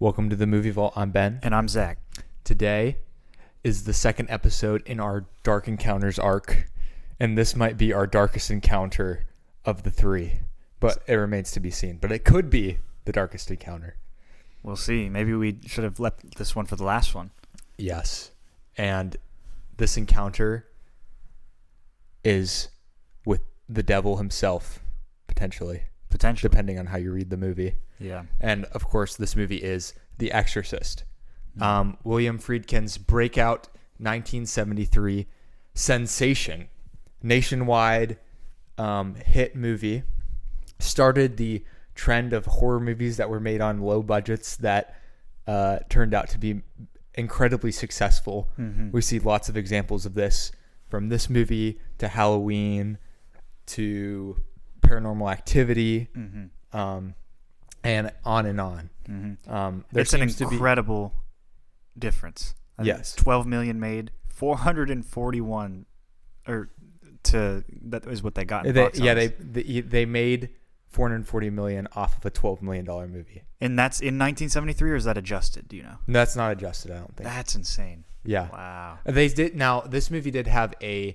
Welcome to the Movie Vault. I'm Ben. And I'm Zach. Today is the second episode in our Dark Encounters arc, and this might be our darkest encounter of the three, but it remains to be seen. But it could be the darkest encounter. We'll see. Maybe we should have left this one for the last one. Yes. And this encounter is with the devil himself, potentially. Depending on how you read the movie. Yeah. And, of course, this movie is The Exorcist. William Friedkin's breakout 1973 sensation, nationwide hit movie, started the trend of horror movies that were made on low budgets that turned out to be incredibly successful. Mm-hmm. We see lots of examples of this, from this movie to Halloween to Paranormal Activity, and on and on. Mm-hmm. It's an incredible difference. Yes. 12 million made, 441, that is what they got in box office. They made $440 million off of a $12 million movie. And that's in 1973, or is that adjusted? Do you know? No, that's not adjusted, I don't think. That's insane. Yeah. Wow. They did. Now, this movie did have a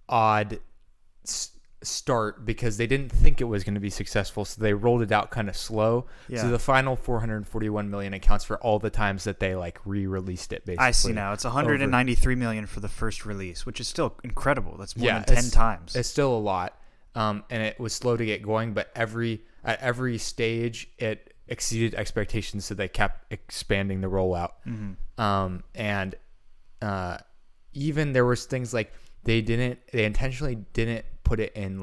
odd start because they didn't think it was going to be successful, so they rolled it out kind of slow. Yeah. So the final 441 million accounts for all the times that they re-released it. Basically, I see now. It's 193 million for the first release, which is still incredible. That's more than 10 times. It's still a lot, and it was slow to get going. But at every stage, it exceeded expectations, so they kept expanding the rollout. Mm-hmm. And even there was things like they intentionally didn't put it in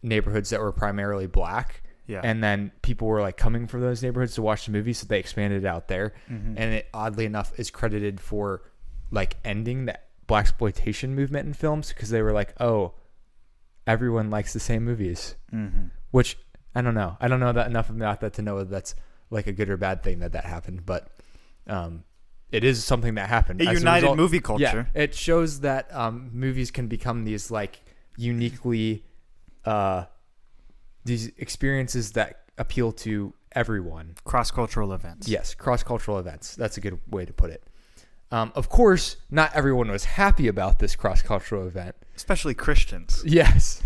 neighborhoods that were primarily black. Yeah. And then people were coming from those neighborhoods to watch the movie, so they expanded it out there. Mm-hmm. And it, oddly enough, is credited for ending the blaxploitation movement in films, because they were oh, everyone likes the same movies. Mm-hmm. Which I don't know that enough about that to know whether that's a good or bad thing that happened, but it is something that happened. It united movie culture. Yeah, it shows that movies can become these uniquely these experiences that appeal to everyone. Cross-cultural events. Yes, cross-cultural events. That's a good way to put it. Of course, not everyone was happy about this cross-cultural event. Especially Christians. Yes.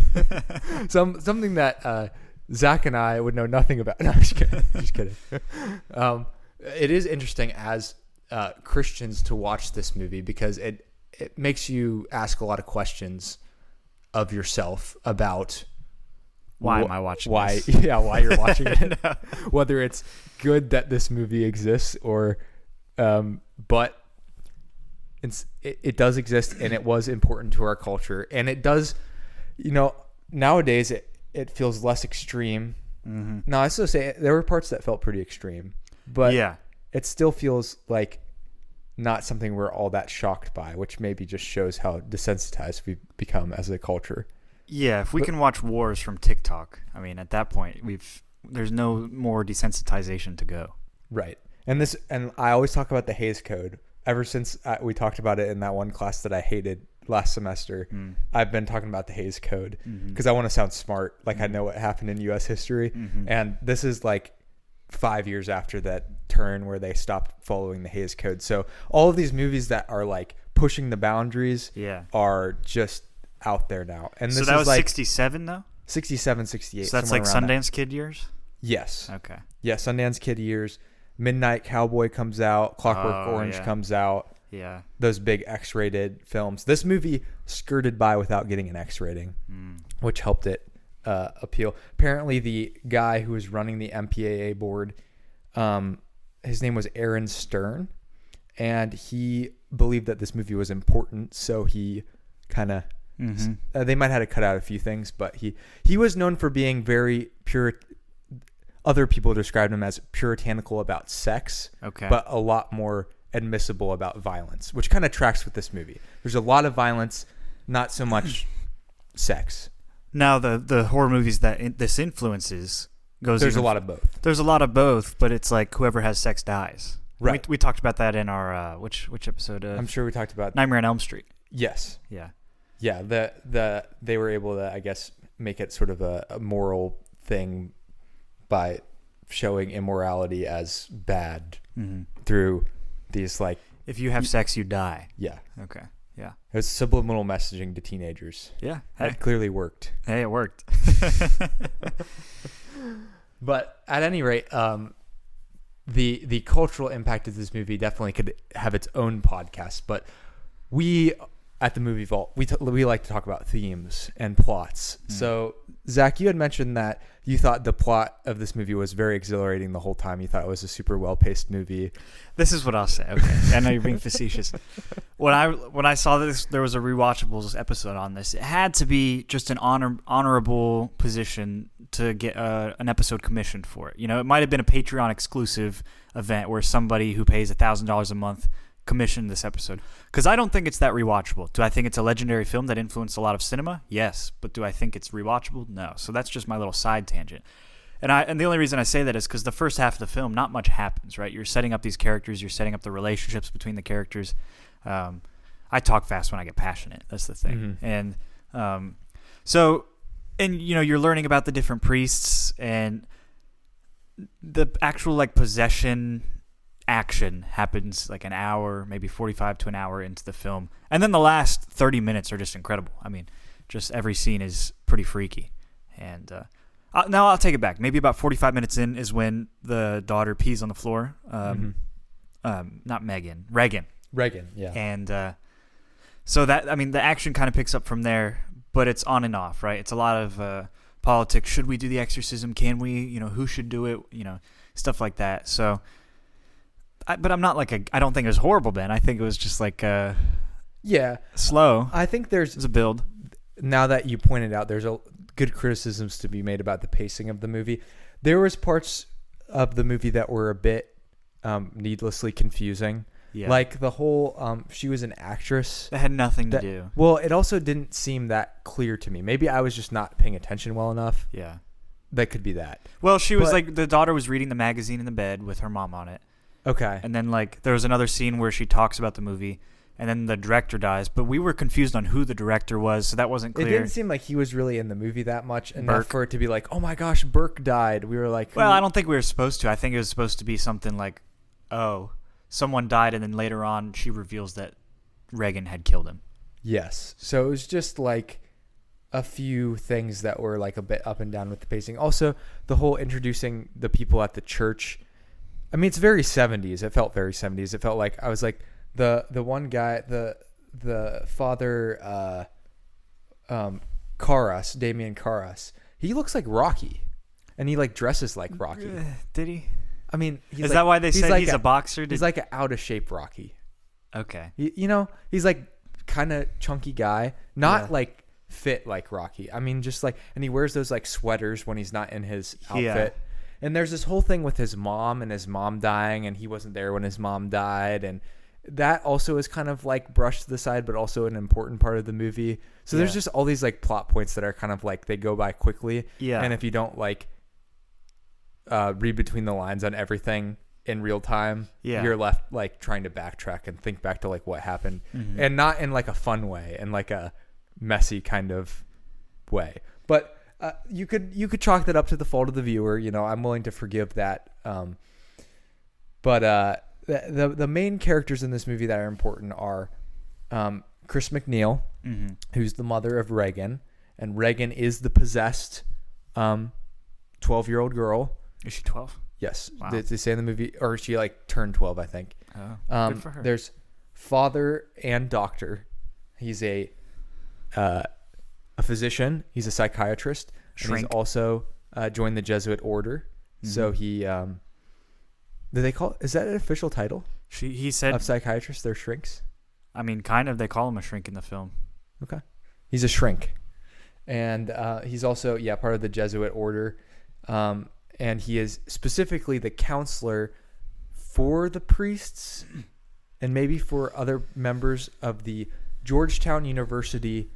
Something that Zach and I would know nothing about. No, I'm just kidding. Just kidding. It is interesting as Christians to watch this movie, because it makes you ask a lot of questions of yourself about why am I watching this? Why you're watching it. No. Whether it's good that this movie exists or but it does exist, and it was important to our culture, and it does, nowadays it feels less extreme. Mm-hmm. No, I still say there were parts that felt pretty extreme, but yeah, it still feels not something we're all that shocked by, which maybe just shows how desensitized we've become as a culture. Yeah, if we can watch wars from TikTok, I mean, at that point, there's no more desensitization to go. Right. And I always talk about the Hays Code. Ever since we talked about it in that one class that I hated last semester, I've been talking about the Hays Code because I want to sound smart, I know what happened in U.S. history. Mm-hmm. And this is 5 years after that turn where they stopped following the Hays Code. So all of these movies that are pushing the boundaries are just out there now. And this so that was 67 though? 67, 68. So that's Sundance Kid years? Yes. Okay. Yeah, Sundance Kid years. Midnight Cowboy comes out. Clockwork Orange comes out. Yeah. Those big X-rated films. This movie skirted by without getting an X rating, which helped it appeal. Apparently, the guy who was running the MPAA board, his name was Aaron Stern, and he believed that this movie was important, so he kind of they might have had to cut out a few things, but he was known for being very pure. Other people described him as puritanical about sex, but a lot more admissible about violence, which kind of tracks with this movie. There's a lot of violence, not so much sex. Now, the horror movies that this influences there's a lot of both. There's a lot of both, but it's whoever has sex dies. Right. We talked about that in our which episode of I'm sure we talked about Nightmare on Elm Street. Yes. Yeah. Yeah. They were able to, I guess, make it sort of a moral thing by showing immorality as bad through these like, if you have sex, you die. yeah. Okay. Yeah. It was subliminal messaging to teenagers. Yeah. That clearly worked. Hey, it worked. But at any rate, the cultural impact of this movie definitely could have its own podcast. But we at the Movie Vault, we like to talk about themes and plots. So Zach, you had mentioned that you thought the plot of this movie was very exhilarating the whole time. You thought it was a super well-paced movie. This is what I'll say. Okay, I know you're being facetious. When I saw this, there was a rewatchables episode on this. It had to be just an honorable position to get an episode commissioned for it. You know, it might have been a Patreon exclusive event where somebody who pays $1,000 a month commissioned this episode, because I don't think it's that rewatchable. Do I think it's a legendary film that influenced a lot of cinema? Yes. But do I think it's rewatchable? No. So that's just my little side tangent. And the only reason I say that is because the first half of the film, not much happens, right? You're setting up these characters, you're setting up the relationships between the characters. I talk fast when I get passionate. That's the thing. And so you know, you're learning about the different priests, and the actual like possession action happens like an hour, maybe 45 to an hour into the film, and then the last 30 minutes are just incredible. I mean, just every scene is pretty freaky. And now I'll take it back. Maybe about 45 minutes in is when the daughter pees on the floor. Not Megan, Regan, yeah. And so that, I mean, the action kind of picks up from there, but it's on and off, right? It's a lot of politics. Should we do the exorcism? Can we? You know, who should do it? You know, stuff like that. So. But I'm not like I don't think it was horrible, Ben. I think it was just like slow. I think there's a build. Now that you pointed out, there's a good criticisms to be made about the pacing of the movie. There was parts of the movie that were a bit needlessly confusing. Yeah. Like the whole she was an actress. That had nothing to do. Well, it also didn't seem that clear to me. Maybe I was just not paying attention well enough. Yeah. That could be that. Well, she was like, the daughter was reading the magazine in the bed with her mom on it. Okay. And then like there was another scene where she talks about the movie, and then the director dies, but we were confused on who the director was, so that wasn't clear. It didn't seem like he was really in the movie that much enough for it to be like, oh my gosh, Burke died. We were like, well, I don't think we were supposed to. I think it was supposed to be something like, oh, someone died, and then later on she reveals that Regan had killed him. Yes. So it was just like a few things that were like a bit up and down with the pacing. Also, the whole introducing the people at the church. I mean, it's very 70s. It felt very 70s. It felt like I was like the one guy, the father, Karras, Damien Karras. He looks like Rocky, and he like dresses like Rocky. Did he? I mean, is that why they say he's a boxer? He's like an out of shape Rocky. Okay. You know, he's like kind of chunky guy, not like fit like Rocky. I mean, just like, and he wears those like sweaters when he's not in his outfit. Yeah. And there's this whole thing with his mom and his mom dying, and he wasn't there when his mom died, and that also is kind of like brushed to the side, but also an important part of the movie. So there's just all these like plot points that are kind of like they go by quickly. Yeah. And if you don't like read between the lines on everything in real time, you're left like trying to backtrack and think back to like what happened, and not in like a fun way, in like a messy kind of way. But you could chalk that up to the fault of the viewer. You know, I'm willing to forgive that. But the main characters in this movie that are important are Chris McNeil, who's the mother of Regan, and Regan is the possessed 12-year-old girl. Is she 12? Yes. Wow. They say in the movie, or she like turned 12, I think. Oh, good for her. There's father and doctor. He's a physician. He's a psychiatrist. And he's also joined the Jesuit order. So he, do they call, is that an official title? He said of psychiatrists, they're shrinks. I mean, kind of. They call him a shrink in the film. Okay. He's a shrink. And he's also, part of the Jesuit order. And he is specifically the counselor for the priests and maybe for other members of the Georgetown University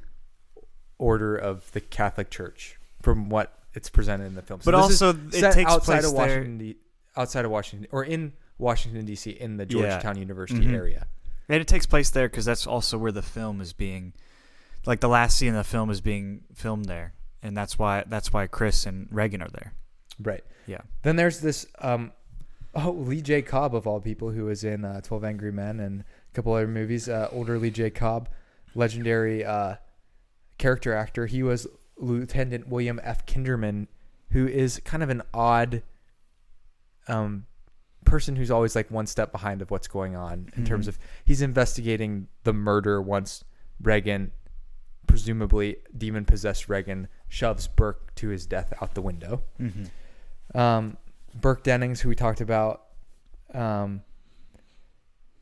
Order of the Catholic Church, from what it's presented in the film. So but also, it takes outside place of Washington, outside of Washington, or in Washington D.C. in the Georgetown University area. And it takes place there because that's also where the film is being, like the last scene of the film is being filmed there, and that's why Chris and Regan are there. Right. Yeah. Then there's this Lee J. Cobb, of all people, who was in 12 Angry Men and a couple other movies. Older Lee J. Cobb, legendary character actor. He was Lieutenant William F. Kinderman, who is kind of an odd person who's always like one step behind of what's going on in terms of he's investigating the murder once Regan, presumably demon-possessed Regan, shoves Burke to his death out the window. Burke Dennings, who we talked about.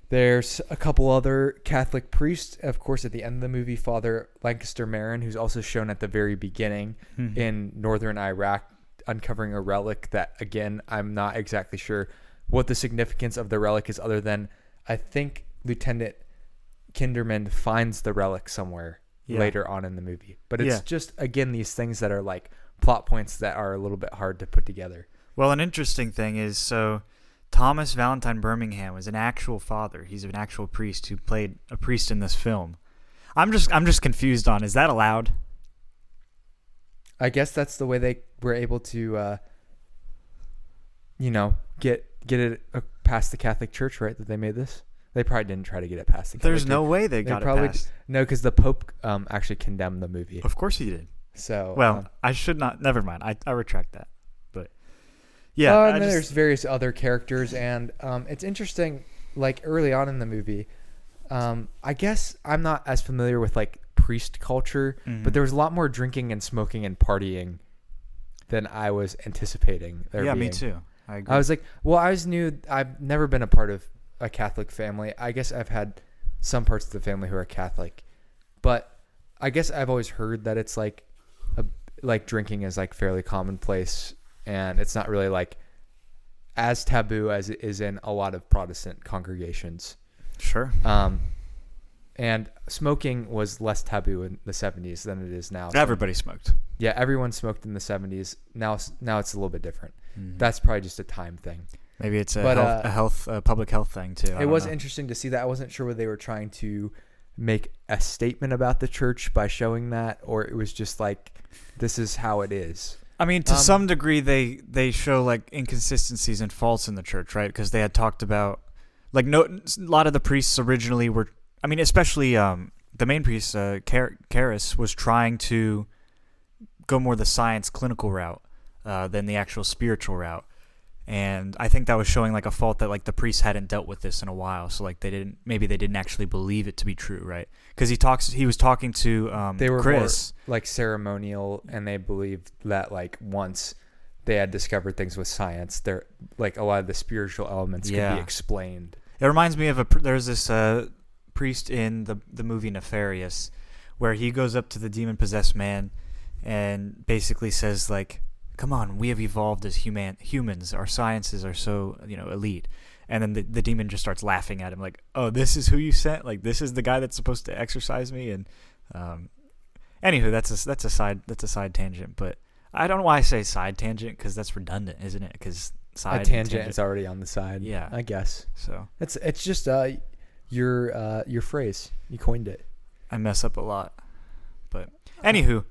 There's a couple other Catholic priests. Of course, at the end of the movie, Father Lancaster Marin, who's also shown at the very beginning in northern Iraq, uncovering a relic that, again, I'm not exactly sure what the significance of the relic is, other than I think Lieutenant Kinderman finds the relic somewhere later on in the movie. But it's just, again, these things that are like plot points that are a little bit hard to put together. Well, an interesting thing is, so Thomas Valentine Birmingham was an actual father. He's an actual priest who played a priest in this film. I'm just confused on, is that allowed? I guess that's the way they were able to, get it past the Catholic Church, right? That they made this. They probably didn't try to get it past the Catholic There's Church. no way they got it passed. No, because the Pope actually condemned the movie. Of course he did. So well, I should not. Never mind. I retract that. But yeah, and then there's various other characters, and it's interesting. Like early on in the movie, I guess I'm not as familiar with like priest culture, but there was a lot more drinking and smoking and partying than I was anticipating. Me too. I agree. I was like, well, I always knew I've never been a part of a Catholic family. I guess I've had some parts of the family who are Catholic, but I guess I've always heard that it's like drinking is like fairly commonplace, and it's not really like as taboo as it is in a lot of Protestant congregations. Sure. And smoking was less taboo in the 70s than it is now. Everybody smoked. Yeah, everyone smoked in the 70s. Now it's a little bit different. That's probably just a time thing. Maybe it's a public health thing too. It was interesting to see that. I wasn't sure whether they were trying to make a statement about the church by showing that, or it was just like, this is how it is. I mean, to some degree, they show like inconsistencies and faults in the church, right? Because they had talked about a lot of the priests originally were. I mean, especially the main priest, Karras, was trying to go more the science clinical route than the actual spiritual route. And I think that was showing like a fault that like the priests hadn't dealt with this in a while. So like they didn't actually believe it to be true, right? Because he was talking to they were Chris, more like ceremonial, and they believed that like once they had discovered things with science, there like a lot of the spiritual elements could be explained. It reminds me of there's this priest in the movie Nefarious, where he goes up to the demon-possessed man and basically says like, come on, we have evolved as humans. Our sciences are so, elite. And then the demon just starts laughing at him like, oh, this is who you sent? Like, this is the guy that's supposed to exorcise me? And anywho, that's a side tangent. But I don't know why I say side tangent, because that's redundant, isn't it? Because a tangent is already on the side. Yeah, I guess. So it's just your phrase. You coined it. I mess up a lot. But anywho,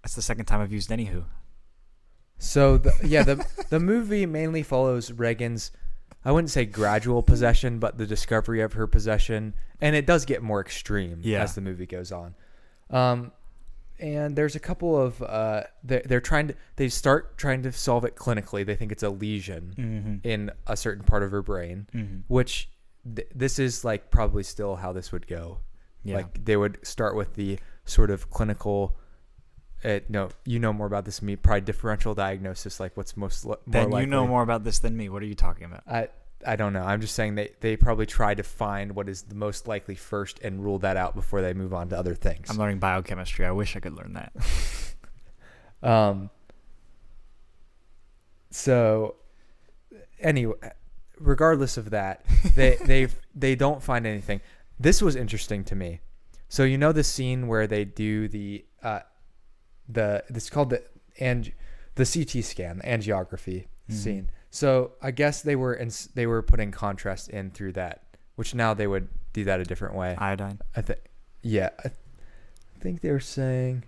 that's the second time I've used anywho. So the movie mainly follows Regan's, I wouldn't say gradual possession, but the discovery of her possession, and it does get more extreme as the movie goes on. And there's a couple of they start trying to solve it clinically. They think it's a lesion in a certain part of her brain, which this is like probably still how this would go. Yeah. Like they would start with the sort of clinical. No, you know more about this than me. Probably differential diagnosis, like what's more likely. You know more about this than me. What are you talking about? I don't know. I'm just saying they probably try to find what is the most likely first and rule that out before they move on to other things. I'm learning biochemistry. I wish I could learn that. So anyway, regardless of that, they don't find anything. This was interesting to me. So the scene where they do it's called the CT scan, the angiography scene. So I guess they were putting contrast in through that, which now they would do that a different way. Iodine. I think they were saying.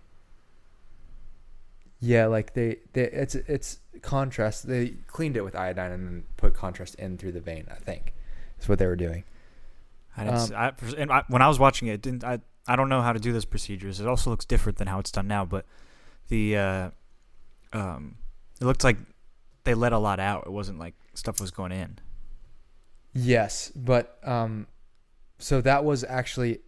Yeah, like it's contrast. They cleaned it with iodine and then put contrast in through the vein. I think is what they were doing. When I was watching it, I don't know how to do those procedures. It also looks different than how it's done now, but it looked like they let a lot out. It wasn't like stuff was going in. Yes, but so that was actually,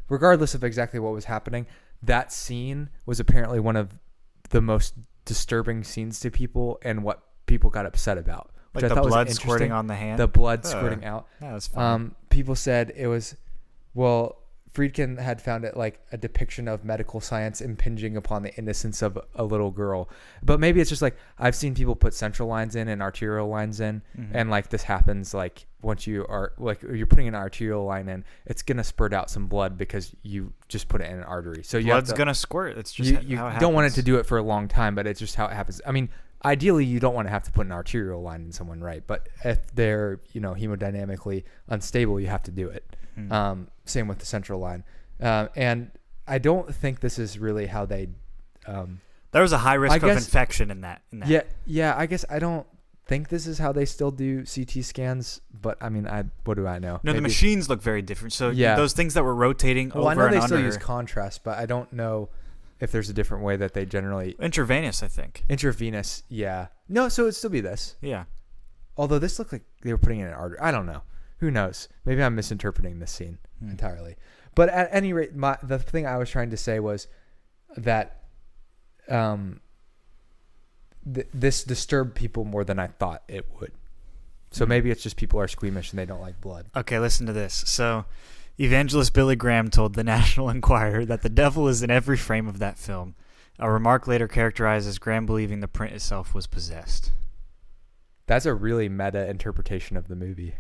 regardless of exactly what was happening, that scene was apparently one of the most disturbing scenes to people and what people got upset about. Like the blood squirting on the hand? The blood squirting out. That was fun. People said it was, well, Friedkin had found it like a depiction of medical science impinging upon the innocence of a little girl. But maybe it's just like, I've seen people put central lines in and arterial lines in. Mm-hmm. And like this happens like once you are, like you're putting an arterial line in, it's going to spurt out some blood because you just put it in an artery. So blood's going to squirt. It's just you how it happens. Don't want it to do it for a long time, but it's just how it happens. I mean, ideally, you don't want to have to put an arterial line in someone, right? But if they're, hemodynamically unstable, you have to do it. Same with the central line. And I don't think this is really how they... there was a high risk of infection in that. Yeah. I guess I don't think this is how they still do CT scans, but I mean, what do I know? No, maybe. The machines look very different. So those things that were rotating over and under... I know they still use contrast, but I don't know if there's a different way that they generally... Intravenous, I think. Intravenous, yeah. No, so it'd still be this. Yeah. Although this looked like they were putting in an artery. I don't know. Who knows? Maybe I'm misinterpreting this scene entirely. But at any rate, the thing I was trying to say was that this disturbed people more than I thought it would. So maybe it's just people are squeamish and they don't like blood. Okay, listen to this. So evangelist Billy Graham told the National Enquirer that the devil is in every frame of that film, a remark later characterized as Graham believing the print itself was possessed. That's a really meta interpretation of the movie.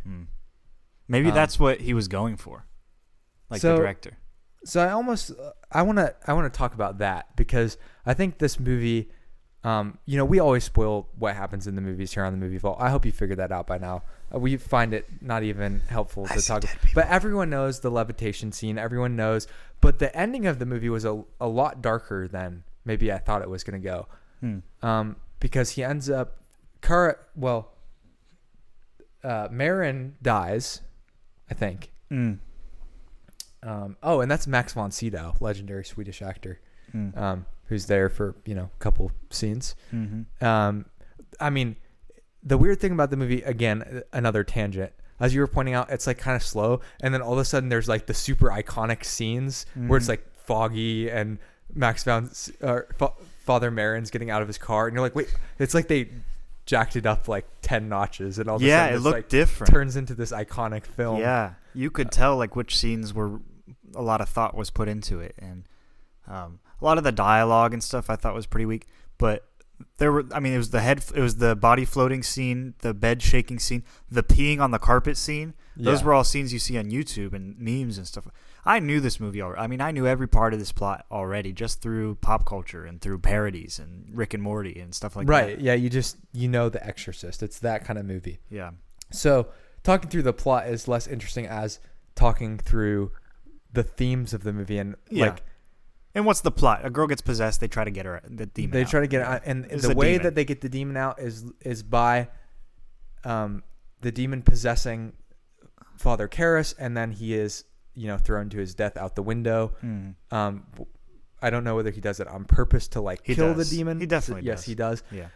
Maybe that's what he was going for, the director. So I want to talk about that because I think this movie, we always spoil what happens in the movies here on the Movie Vault. I hope you figured that out by now. We find it not even helpful to talk about. But everyone knows the levitation scene. Everyone knows. But the ending of the movie was a lot darker than maybe I thought it was going to go. Because he ends up... Marin dies, I think. And that's Max von Sydow, legendary Swedish actor, who's there for a couple scenes. I mean, the weird thing about the movie, again, another tangent, as you were pointing out, it's like kind of slow, and then all of a sudden there's like the super iconic scenes where it's like foggy and Father Marin's getting out of his car, and you're like, wait, it's like they jacked it up like 10 notches, and all of a sudden it looked like different. Turns into this iconic film. Yeah, you could tell like which scenes were a lot of thought was put into it, and a lot of the dialogue and stuff I thought was pretty weak. But it was the body floating scene, the bed shaking scene, the peeing on the carpet scene. Those were all scenes you see on YouTube and memes and stuff. I knew this movie already. I mean, I knew every part of this plot already just through pop culture and through parodies and Rick and Morty and stuff like that. Right. Yeah. The Exorcist. It's that kind of movie. Yeah. So talking through the plot is less interesting as talking through the themes of the movie and And what's the plot? A girl gets possessed. They try to get the demon out. They try to get it out. And the way that they get the demon out is by the demon possessing Father Karras, and then he is thrown to his death out the window. I don't know whether he does it on purpose to kill the demon. He definitely does. Yes, he does. Yeah.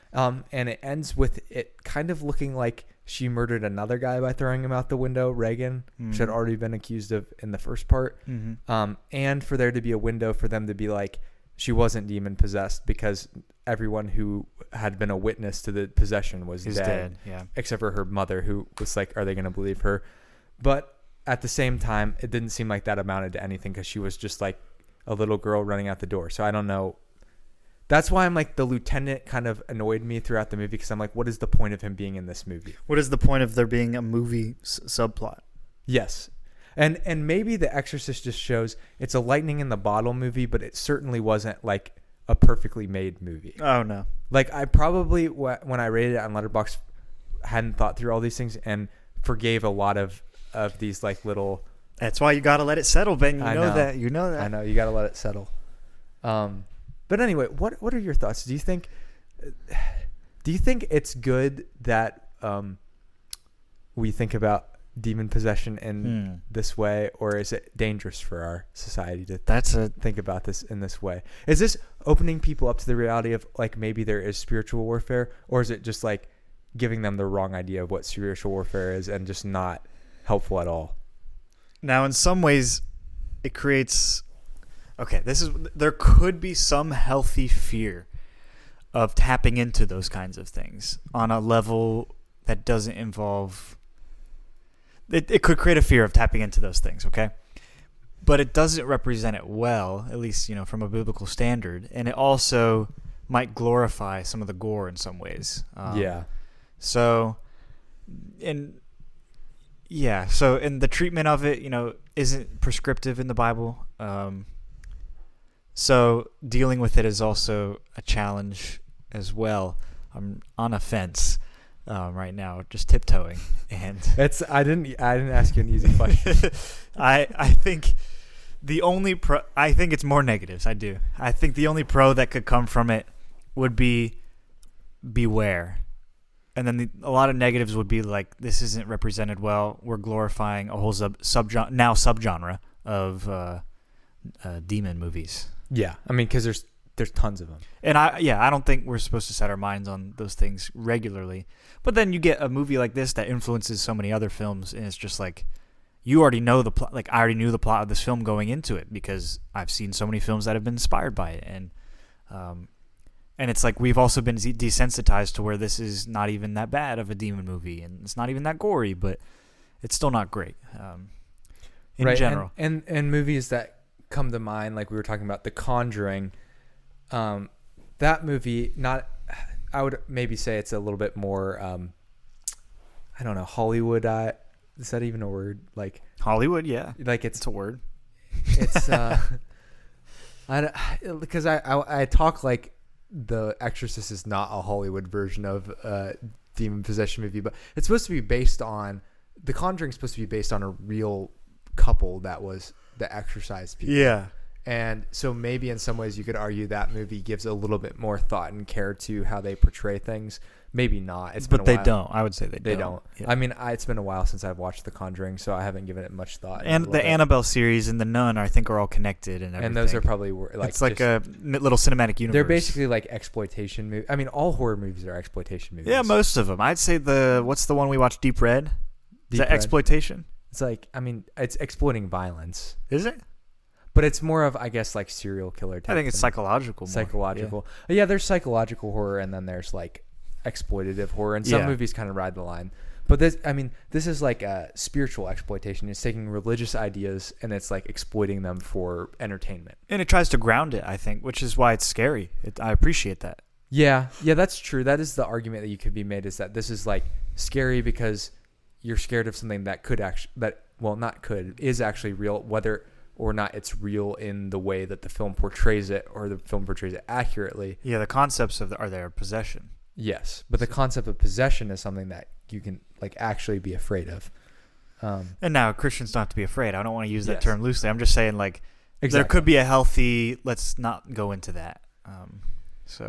And it ends with it kind of looking like she murdered another guy by throwing him out the window, Reagan, which had already been accused of in the first part. And for there to be a window for them to be like, she wasn't demon possessed because everyone who had been a witness to the possession was dead. Yeah. Except for her mother, who was like, are they going to believe her? But at the same time, it didn't seem like that amounted to anything because she was just like a little girl running out the door. So I don't know. That's why I'm like, the lieutenant kind of annoyed me throughout the movie because I'm like, what is the point of him being in this movie? What is the point of there being a movie subplot? Yes. And maybe The Exorcist just shows it's a lightning in the bottle movie, but it certainly wasn't like a perfectly made movie. Oh, no. Like I probably, when I rated it on Letterboxd, hadn't thought through all these things and forgave a lot of these like little... That's why you got to let it settle, Ben. You know that. I know. You got to let it settle. But anyway, what are your thoughts? Do you think it's good that we think about demon possession in this way, or is it dangerous for our society to think about this in this way? Is this opening people up to the reality of like maybe there is spiritual warfare, or is it just like giving them the wrong idea of what spiritual warfare is and just not helpful at all? Now, in some ways, it creates there could be some healthy fear of tapping into those kinds of things on a level that doesn't involve. It could create a fear of tapping into those things, okay? But it doesn't represent it well, at least, from a biblical standard. And it also might glorify some of the gore in some ways. So the treatment of it, isn't prescriptive in the Bible. So dealing with it is also a challenge as well. I'm on a fence. Right now, just tiptoeing, and I didn't ask you an easy question. I think the only I think it's more negatives. I do. I think the only pro that could come from it would be beware, and then a lot of negatives would be like this isn't represented well. We're glorifying a whole subgenre of demon movies. Yeah, I mean, because there's tons of them. And I don't think we're supposed to set our minds on those things regularly. But then you get a movie like this that influences so many other films, and it's just like you already know the plot. Like I already knew the plot of this film going into it because I've seen so many films that have been inspired by it, and it's like we've also been desensitized to where this is not even that bad of a demon movie, and it's not even that gory, but it's still not great in general. And movies that come to mind, like we were talking about, The Conjuring. That movie, I would maybe say it's a little bit more, I don't know, Hollywood. Is that even a word? Like Hollywood, yeah. Like it's a word. It's because I talk like The Exorcist is not a Hollywood version of demon possession movie, but it's supposed to be based on The Conjuring. Supposed to be based on a real couple that was the exorcised people. Yeah. And so maybe in some ways you could argue that movie gives a little bit more thought and care to how they portray things. Maybe not. But they don't. I would say they don't. Yeah. I mean, it's been a while since I've watched The Conjuring, so I haven't given it much thought. And the Annabelle series and The Nun, I think, are all connected and everything. And those are probably like it's like a little cinematic universe. They're basically like exploitation movies. I mean, all horror movies are exploitation movies. Yeah, most of them. I'd say what's the one we watched? Deep Red. Is that exploitation? It's like, I mean, it's exploiting violence. Is it? But it's more of, I guess, like serial killer type. I think it's thing. Psychological. Psychological. Yeah, there's psychological horror, and then there's like exploitative horror, and some movies kind of ride the line. But this is like a spiritual exploitation. It's taking religious ideas and it's like exploiting them for entertainment. And it tries to ground it, I think, which is why it's scary. I appreciate that. Yeah, that's true. That is the argument that you could be made, is that this is like scary because you're scared of something that is actually real, whether or not it's real in the way that the film portrays it, or the film portrays it accurately. Yeah, the concepts are there possession. Yes, but the concept of possession is something that you can like actually be afraid of. And now Christians don't have to be afraid. I don't want to use that term loosely. I'm just saying like there could be a healthy, let's not go into that.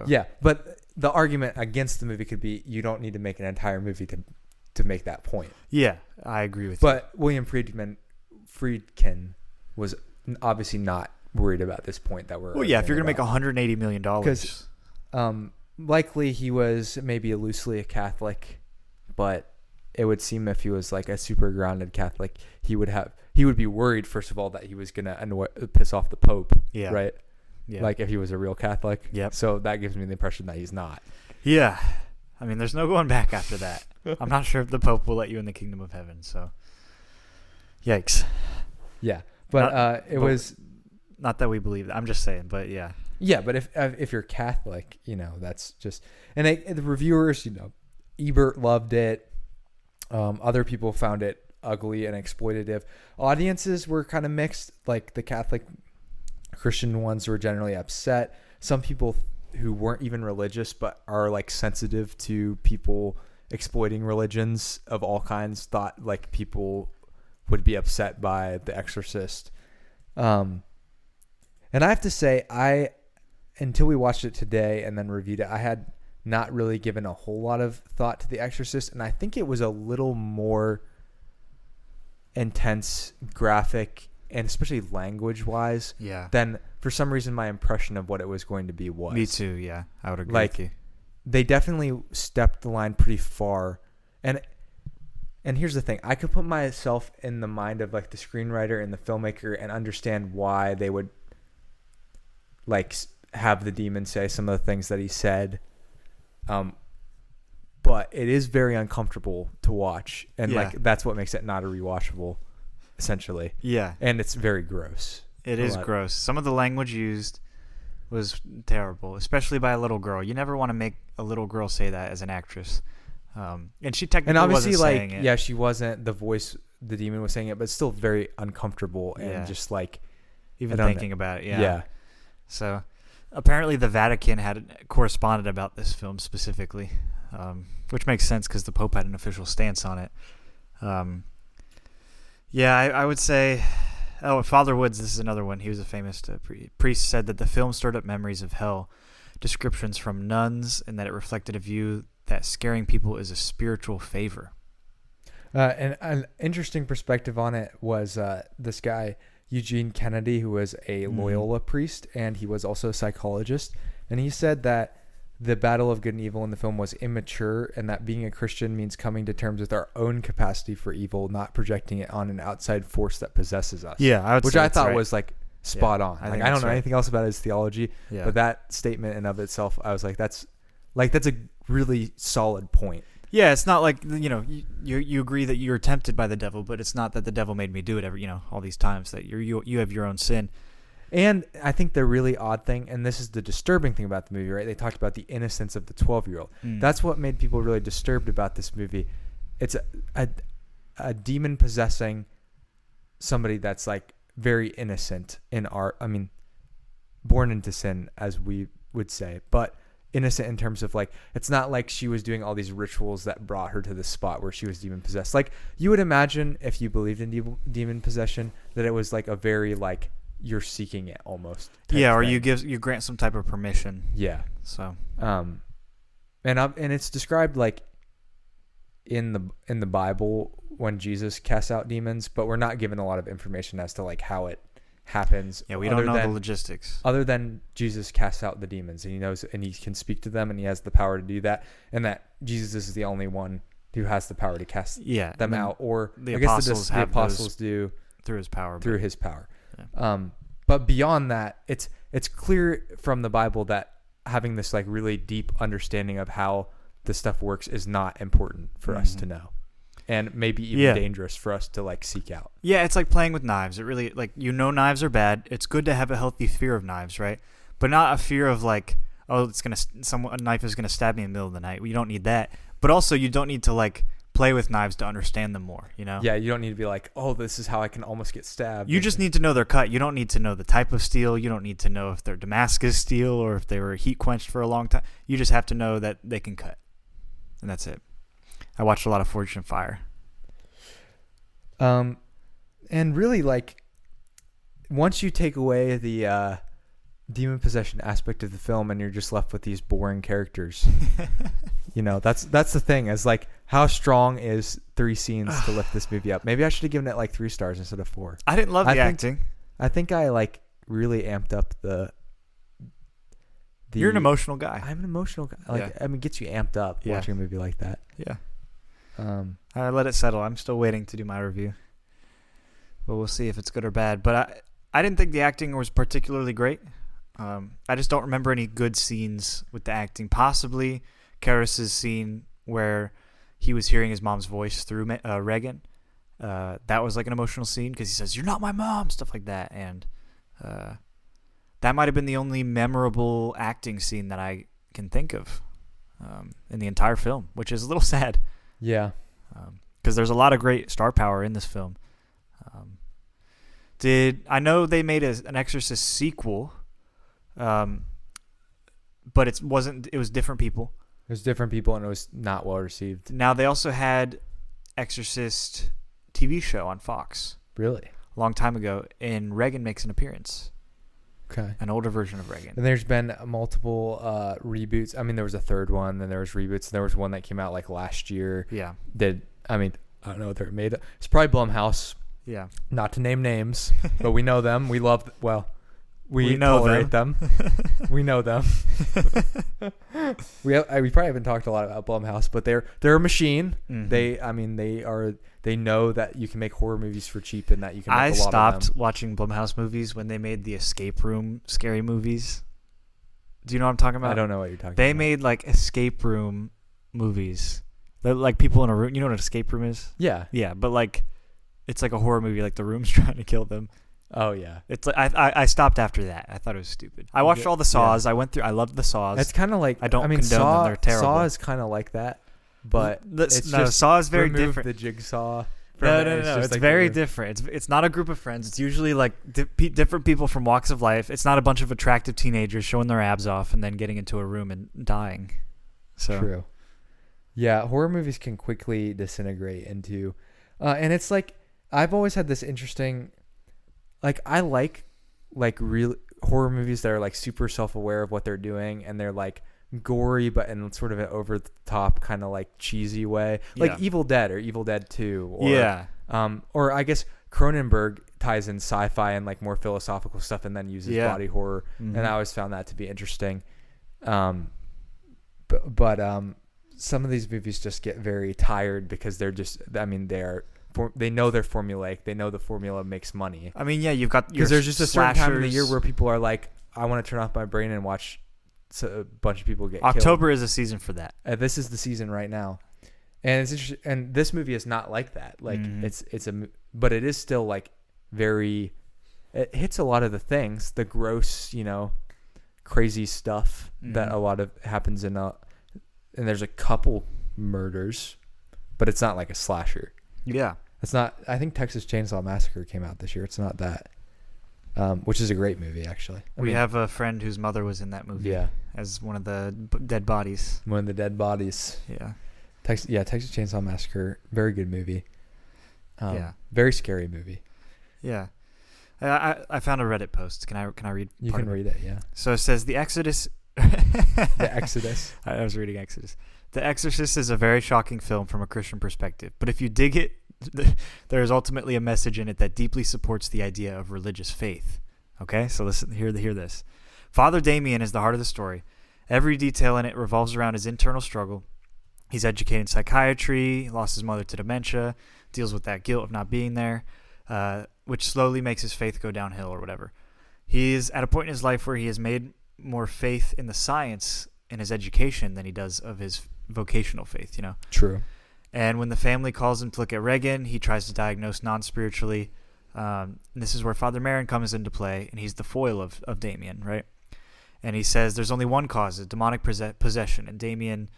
Yeah, but the argument against the movie could be you don't need to make an entire movie to make that point. Yeah, I agree with you. But William Friedkin was obviously not worried about this point that we're. Well, yeah, if you're going to make $180 million, because likely he was maybe loosely a Catholic, but it would seem if he was like a super grounded Catholic, he would be worried, first of all, that he was going to piss off the Pope. Yeah. Right. Yeah. Like if he was a real Catholic. Yep. So that gives me the impression that he's not. Yeah. I mean, there's no going back after that. I'm not sure if the Pope will let you in the kingdom of heaven. So, yikes. Yeah. But it was not that we believe that. I'm just saying, but yeah. Yeah, but if you're Catholic, that's just, and the reviewers, Ebert loved it. Other people found it ugly and exploitative. Audiences were kind of mixed. Like the Catholic Christian ones were generally upset. Some people who weren't even religious but are like sensitive to people exploiting religions of all kinds thought like people would be upset by The Exorcist. And I have to say, I until we watched it today and then reviewed it, I had not really given a whole lot of thought to The Exorcist, and I think it was a little more intense, graphic, and especially language-wise than, for some reason, my impression of what it was going to be was. Me too, yeah. I would agree like, with you. They definitely stepped the line pretty far. And here's the thing. I could put myself in the mind of like the screenwriter and the filmmaker and understand why they would like have the demon say some of the things that he said. But it is very uncomfortable to watch. And like that's what makes it not a rewatchable, essentially. Yeah. And it's very gross. It is gross. Some of the language used was terrible, especially by a little girl. You never want to make a little girl say that as an actress. And she technically obviously wasn't saying it. Yeah, she wasn't the voice, the demon was saying it, but it's still very uncomfortable and just like even thinking about it. Yeah. So apparently the Vatican had corresponded about this film specifically, which makes sense because the Pope had an official stance on it. I would say, Father Woods, this is another one. He was a famous priest, said that the film stirred up memories of hell, descriptions from nuns, and that it reflected a view that scaring people is a spiritual favor. And an interesting perspective on it was this guy, Eugene Kennedy, who was a Loyola priest, and he was also a psychologist. And he said that the battle of good and evil in the film was immature, and that being a Christian means coming to terms with our own capacity for evil, not projecting it on an outside force that possesses us. Yeah, which I thought was like spot on. I don't know anything else about his theology, Yeah. but that statement in of itself, I was like, that's a really solid point. Yeah, it's not like, you agree that you're tempted by the devil, but it's not that the devil made me do it all these times, that you have your own sin. And I think the really odd thing, and this is the disturbing thing about the movie, right? They talked about the innocence of the 12-year-old. That's what made people really disturbed about this movie. It's a demon possessing somebody that's like very innocent born into sin, as we would say, but innocent in terms of like, it's not like she was doing all these rituals that brought her to the spot where she was demon possessed. Like you would imagine if you believed in demon possession that it was like a very like you're seeking it almost. Yeah, or thing. you grant some type of permission. Yeah. So and it's described like in the Bible when Jesus casts out demons, but we're not given a lot of information as to like how it happens. Yeah, we don't know the logistics. Other than Jesus casts out the demons, and he knows, and he can speak to them, and he has the power to do that, and that Jesus is the only one who has the power to cast them out. Or the apostles do through his power. Yeah. But beyond that, it's clear from the Bible that having this like really deep understanding of how this stuff works is not important for us to know. And maybe even dangerous for us to like seek out. Yeah, it's like playing with knives. It really knives are bad. It's good to have a healthy fear of knives, right? But not a fear of like, a knife is gonna stab me in the middle of the night. You don't need that. But also, you don't need to like play with knives to understand them more. Yeah, you don't need to be like, oh, this is how I can almost get stabbed. You just need to know their cut. You don't need to know the type of steel. You don't need to know if they're Damascus steel or if they were heat quenched for a long time. You just have to know that they can cut, and that's it. I watched a lot of Forged in Fire. And really, like, once you take away the demon possession aspect of the film, and you're just left with these boring characters, that's the thing. Is like, how strong is 3 scenes to lift this movie up? Maybe I should have given it like 3 stars instead of 4. I didn't love the acting. I think I like really amped up the. You're an emotional guy. I'm an emotional guy. Like, it gets you amped up watching a movie like that. Yeah. I let it settle. I'm still waiting to do my review, but we'll see if it's good or bad. But I didn't think the acting was particularly great. I just don't remember any good scenes with the acting. Possibly Karras's scene where he was hearing his mom's voice through Regan. That was like an emotional scene because he says, "You're not my mom," stuff like that, and that might have been the only memorable acting scene that I can think of in the entire film, which is a little sad. Yeah. Because there's a lot of great star power in this film. I know they made an Exorcist sequel, but it was different people. It was different people, and it was not well received. Now, they also had Exorcist TV show on Fox. Really? A long time ago, and Regan makes an appearance. Okay. An older version of Reagan. And there's been multiple reboots. I mean, there was a third one, then there was reboots. There was one that came out like last year. Yeah. I don't know if they're made. It's probably Blumhouse. Yeah. Not to name names, but we know them. We love. We know tolerate them. We know them. we probably haven't talked a lot about Blumhouse, but they're a machine. Mm-hmm. They know that you can make horror movies for cheap and that you can make a lot of them. I stopped watching Blumhouse movies when they made the escape room scary movies. Do you know what I'm talking about? I don't know what you're talking about. They made like escape room movies. They're like people in a room. You know what an escape room is? Yeah. Yeah, but like it's like a horror movie. Like the room's trying to kill them. Oh yeah. It's like I stopped after that. I thought it was stupid. I watched all the Saws. I went through. I loved the Saws. It's kind of like condone them. Saw, They're terrible. Saw is kind of like that, but Saw is very remove different. The jigsaw. No. It's like very different. It's not a group of friends. It's usually like different people from walks of life. It's not a bunch of attractive teenagers showing their abs off and then getting into a room and dying. So true. Yeah, horror movies can quickly disintegrate into, and it's like I've always had this interesting, like I like real horror movies that are like super self-aware of what they're doing and they're like gory but in sort of an over the top kind of like cheesy way, like Evil Dead or Evil Dead 2 or I guess Cronenberg ties in sci-fi and like more philosophical stuff and then uses body horror. Mm-hmm. And I always found that to be interesting. But some of these movies just get very tired because they're just, I mean, they know they're formulaic. They know the formula makes money. I mean, yeah, you've got because there's just a certain time of the year where people are like, I want to turn off my brain and watch a bunch of people get October killed. Is a season for that. This is the season right now, and it's interesting. And this movie is not like that. Like but it is still like very. It hits a lot of the things, the gross, crazy stuff that a lot of happens in and there's a couple murders, but it's not like a slasher. Yeah, it's not. I think Texas Chainsaw Massacre came out this year. It's not that. Which is a great movie, actually. We have a friend whose mother was in that movie. Yeah. As one of the dead bodies. One of the dead bodies. Yeah. Texas Chainsaw Massacre, very good movie. Very scary movie. Yeah. I found a Reddit post. Can I read? You can read it. Yeah. So it says the Exodus. The Exodus. I was reading Exodus. The Exorcist is a very shocking film from a Christian perspective, but if you dig it, there is ultimately a message in it that deeply supports the idea of religious faith. Okay, so listen, hear this. Father Damien is the heart of the story. Every detail in it revolves around his internal struggle. He's educated in psychiatry, lost his mother to dementia, deals with that guilt of not being there, which slowly makes his faith go downhill or whatever. He is at a point in his life where he has made more faith in the science in his education than he does of his vocational faith, True. And when the family calls him to look at Reagan, he tries to diagnose non-spiritually. And this is where Father Marin comes into play, and he's the foil of Damien, right? And he says there's only one cause, a demonic possession. And Damien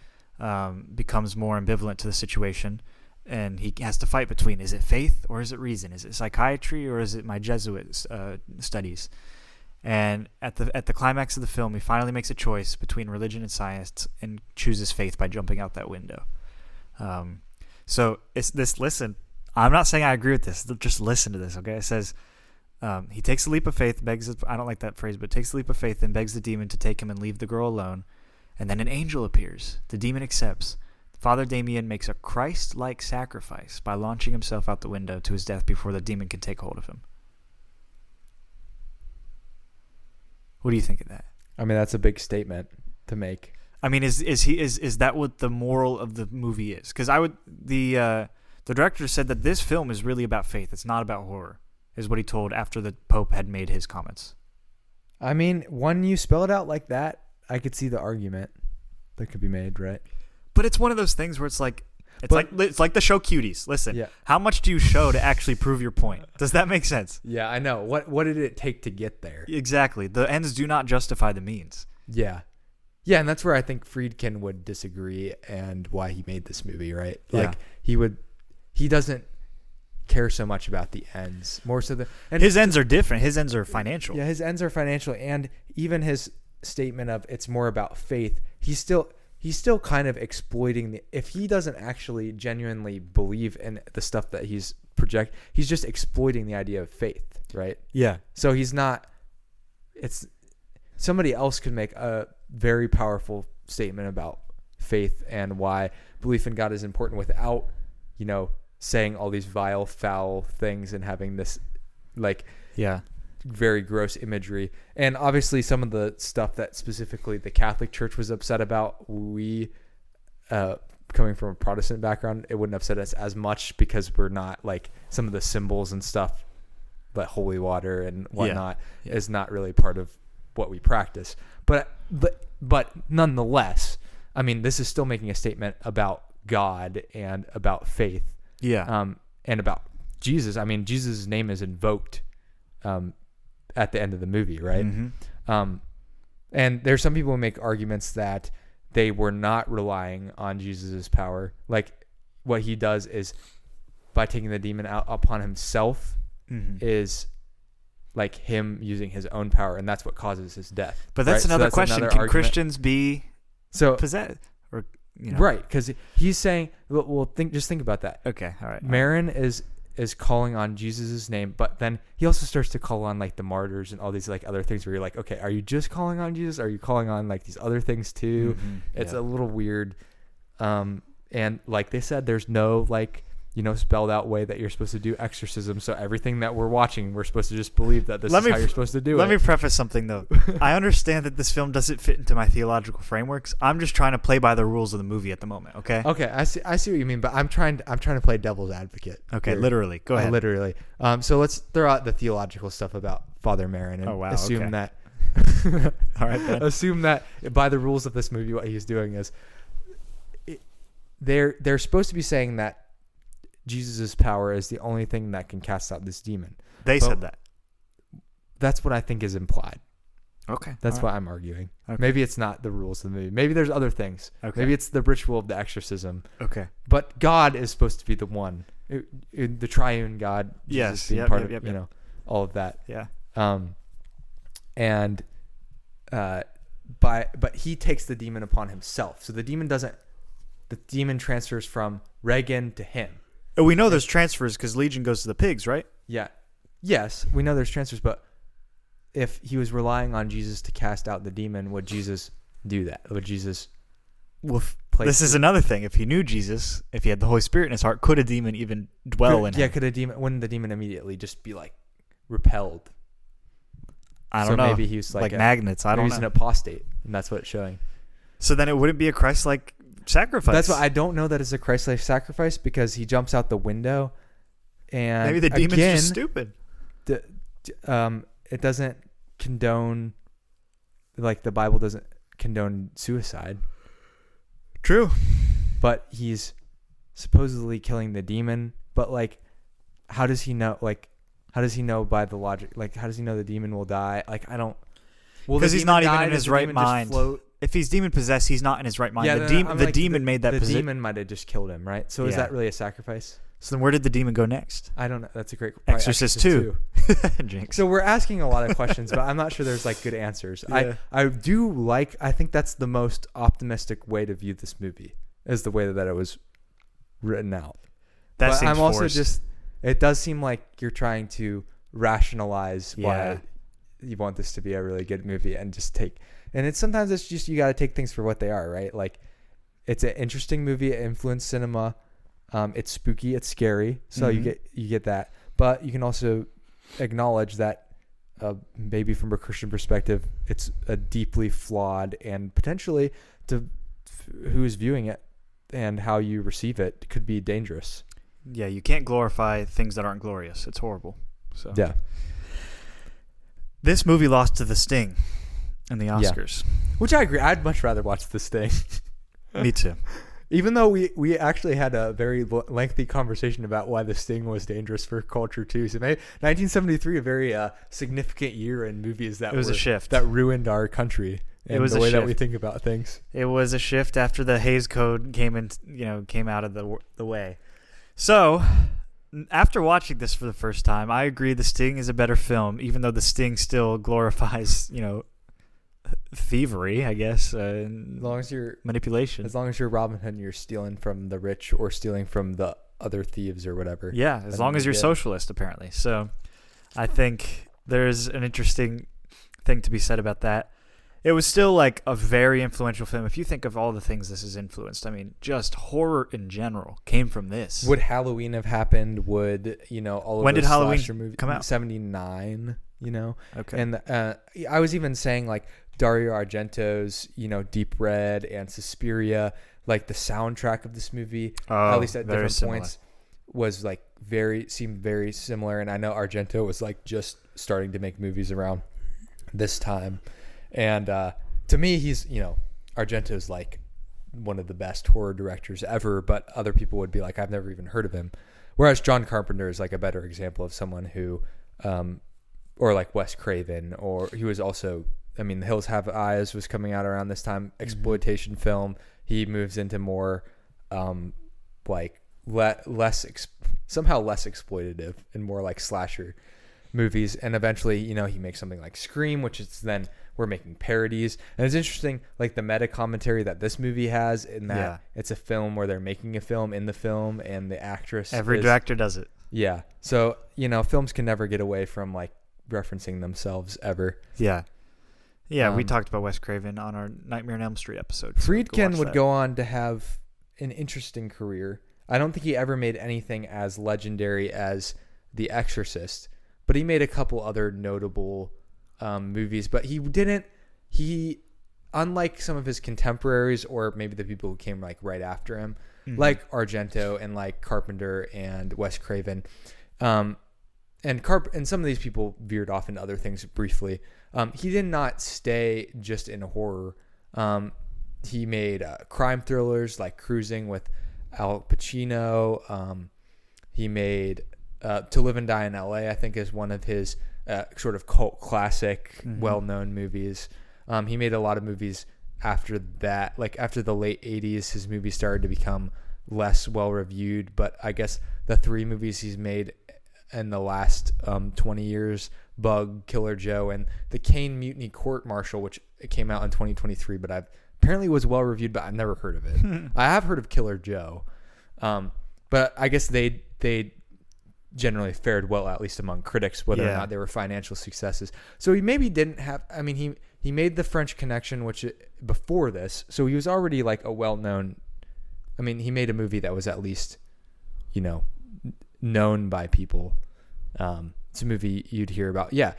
becomes more ambivalent to the situation, and he has to fight between, is it faith or is it reason? Is it psychiatry or is it my Jesuit studies? And at the climax of the film, he finally makes a choice between religion and science and chooses faith by jumping out that window. So it's this. Listen, I'm not saying I agree with this. Just listen to this, okay? It says he takes a leap of faith, I don't like that phrase, but takes a leap of faith and begs the demon to take him and leave the girl alone. And then an angel appears. The demon accepts. Father Damien makes a Christ-like sacrifice by launching himself out the window to his death before the demon can take hold of him. What do you think of that? I mean, that's a big statement to make. I mean, is that what the moral of the movie is? Because the director said that this film is really about faith. It's not about horror, is what he told after the Pope had made his comments. I mean, when you spell it out like that, I could see the argument that could be made, right? But it's one of those things where it's like the show Cuties. Listen, how much do you show to actually prove your point? Does that make sense? Yeah, I know. What did it take to get there? Exactly. The ends do not justify the means. Yeah. Yeah, and that's where I think Friedkin would disagree and why he made this movie, right? Like he doesn't care so much about the ends, more so his ends are different. His ends are financial. Yeah, his ends are financial, and even his statement of it's more about faith. He's still kind of exploiting if he doesn't actually genuinely believe in the stuff that he's just exploiting the idea of faith, right? Yeah. So he's not it's somebody else could make a very powerful statement about faith and why belief in God is important without, saying all these vile, foul things and having this very gross imagery. And obviously some of the stuff that specifically the Catholic Church was upset about, we coming from a Protestant background, it wouldn't upset us as much because we're not like some of the symbols and stuff, but holy water and whatnot is not really part of what we practice. But nonetheless, I mean, this is still making a statement about God and about faith. Yeah. And about Jesus. I mean, Jesus' name is invoked at the end of the movie, right? Mm-hmm. And there's some people who make arguments that they were not relying on Jesus' power. Like, what he does is, by taking the demon out upon himself, is like him using his own power, and that's what causes his death. But that's another question. Can argument. Christians be possessed? Or, Right, because he's saying, well, just think about that. Okay, all right. Marin is calling on Jesus' name, but then he also starts to call on like the martyrs and all these like other things where you're like, okay, are you just calling on Jesus? Are you calling on like these other things too? Mm-hmm. It's a little weird. And like they said, there's no like, spelled out way that you're supposed to do exorcism. So everything that we're watching, we're supposed to just believe that this is how you're supposed to do it. Let me preface something though. I understand that this film doesn't fit into my theological frameworks. I'm just trying to play by the rules of the movie at the moment. Okay. Okay. I see what you mean, but I'm trying to play devil's advocate. Okay. Here. Literally. Go ahead. Literally. So let's throw out the theological stuff about Father Marin and assume that. All right. Then. Assume that by the rules of this movie, what he's doing is they're supposed to be saying that Jesus' power is the only thing that can cast out this demon. They said that. That's what I think is implied. Okay. That's what I'm arguing. Okay. Maybe it's not the rules of the movie. Maybe there's other things. Okay. Maybe it's the ritual of the exorcism. Okay. But God is supposed to be the one. The triune God. Jesus being part of, all of that. Yeah. But he takes the demon upon himself. So the demon transfers from Regan to him. Oh, we know there's transfers because Legion goes to the pigs, right? Yeah. Yes, we know there's transfers, but if he was relying on Jesus to cast out the demon, would Jesus do that? Would Jesus... This is another thing. If he knew Jesus, if he had the Holy Spirit in his heart, could a demon even dwell in him? Yeah, wouldn't the demon immediately just be like repelled? I don't know. Maybe he was like magnets. I don't know. He's an apostate, and that's what it's showing. So then it wouldn't be a Christ-like sacrifice. That's why I don't know that it's a Christ-like sacrifice, because he jumps out the window, and maybe the demon's just stupid. It doesn't condone, like the Bible doesn't condone suicide. True, but he's supposedly killing the demon. But like, how does he know? Like, how does he know by the logic? Like, how does he know the demon will die? Like, I don't. Because he's not even in his right mind. If he's demon possessed, he's not in his right mind. Yeah, the demon made that position. The demon might have just killed him, right? So is that really a sacrifice? So then where did the demon go next? I don't know. That's a great question. Exorcist 2. Jinx. So we're asking a lot of questions, but I'm not sure there's like good answers. Yeah. I think that's the most optimistic way to view this movie, is the way that it was written out. That seems I'm also forced. It does seem like you're trying to rationalize why you want this to be a really good movie and just take. And sometimes it's just, you got to take things for what they are, right? Like, it's an interesting movie. It influenced cinema. It's spooky. It's scary. So you get that. But you can also acknowledge that maybe from a Christian perspective, it's a deeply flawed, and potentially to who's viewing it and how you receive it could be dangerous. Yeah, you can't glorify things that aren't glorious. It's horrible. So yeah. This movie lost to The Sting in the Oscars. Yeah. Which I agree. I'd much rather watch The Sting. Me too. Even though we actually had a very lengthy conversation about why The Sting was dangerous for culture too. So maybe 1973, a very significant year in movies that was a shift that ruined our country and the way that we think about things. It was a shift after the Hays Code came out of the way. So after watching this for the first time, I agree The Sting is a better film, even though The Sting still glorifies, thievery, I guess. As long as you're manipulation. As long as you're Robin Hood and you're stealing from the rich or stealing from the other thieves or whatever. Yeah, as long as you're socialist, apparently. So I think there's an interesting thing to be said about that. It was still like a very influential film. If you think of all the things this has influenced, I mean, just horror in general came from this. Would Halloween have happened? Would, all of when those did Halloween slasher movies come out? 79, Okay. And I was even saying like Dario Argento's, Deep Red and Suspiria, like the soundtrack of this movie, at least at different points, was like seemed very similar. And I know Argento was like just starting to make movies around this time. And to me, he's, Argento's like one of the best horror directors ever, but other people would be like, I've never even heard of him. Whereas John Carpenter is like a better example of someone who, or like Wes Craven, or he was also, The Hills Have Eyes was coming out around this time, exploitation film. He moves into more like somehow less exploitative and more like slasher movies. And eventually, he makes something like Scream, which is then we're making parodies. And it's interesting, like the meta commentary that this movie has in that it's a film where they're making a film in the film, and the actress every director does it. Yeah. So, films can never get away from like referencing themselves ever. Yeah. Yeah, we talked about Wes Craven on our Nightmare on Elm Street episode. Friedkin would go on to have an interesting career. I don't think he ever made anything as legendary as The Exorcist, but he made a couple other notable movies. But he unlike some of his contemporaries, or maybe the people who came like right after him, like Argento and like Carpenter and Wes Craven, and some of these people veered off into other things briefly. He did not stay just in horror. He made crime thrillers like Cruising with Al Pacino. He made To Live and Die in L.A., I think, is one of his sort of cult classic, well-known movies. He made a lot of movies after that. Like after the late 80s, his movies started to become less well-reviewed. But I guess the 3 movies he's made in the last 20 years, Bug, Killer Joe, and The Kane Mutiny Court Martial, which it came out in 2023, but apparently was well-reviewed, but I've never heard of it. I have heard of Killer Joe. But I guess they generally fared well, at least among critics, whether or not they were financial successes. So he maybe didn't have, he made The French Connection, which before this, so he was already like a well-known, he made a movie that was at least, known by people. It's a movie you'd hear about. Yeah.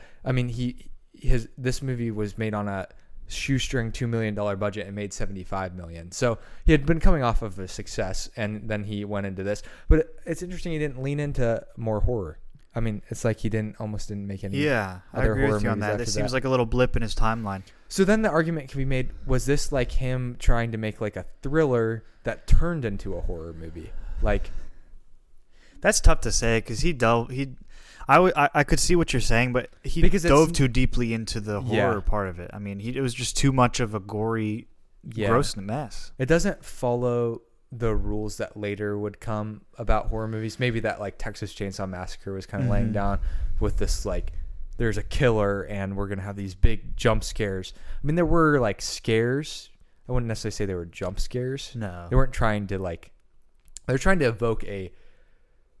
This movie was made on a shoestring $2 million budget and made $75 million. So he had been coming off of a success, and then he went into this. But it's interesting he didn't lean into more horror. It's like he almost didn't make any. Yeah, I other agree horror with you on movies that. after This seems like a little blip in his timeline. So then the argument can be made: was this like him trying to make like a thriller that turned into a horror movie? Like, that's tough to say because I could see what you're saying, but he dove too deeply into the horror part of it. It was just too much of a gory, gross mess. It doesn't follow the rules that later would come about horror movies. Maybe that like Texas Chainsaw Massacre was kind of laying down with this like, there's a killer and we're going to have these big jump scares. There were like scares. I wouldn't necessarily say they were jump scares. No. They weren't trying to like, they were trying to evoke a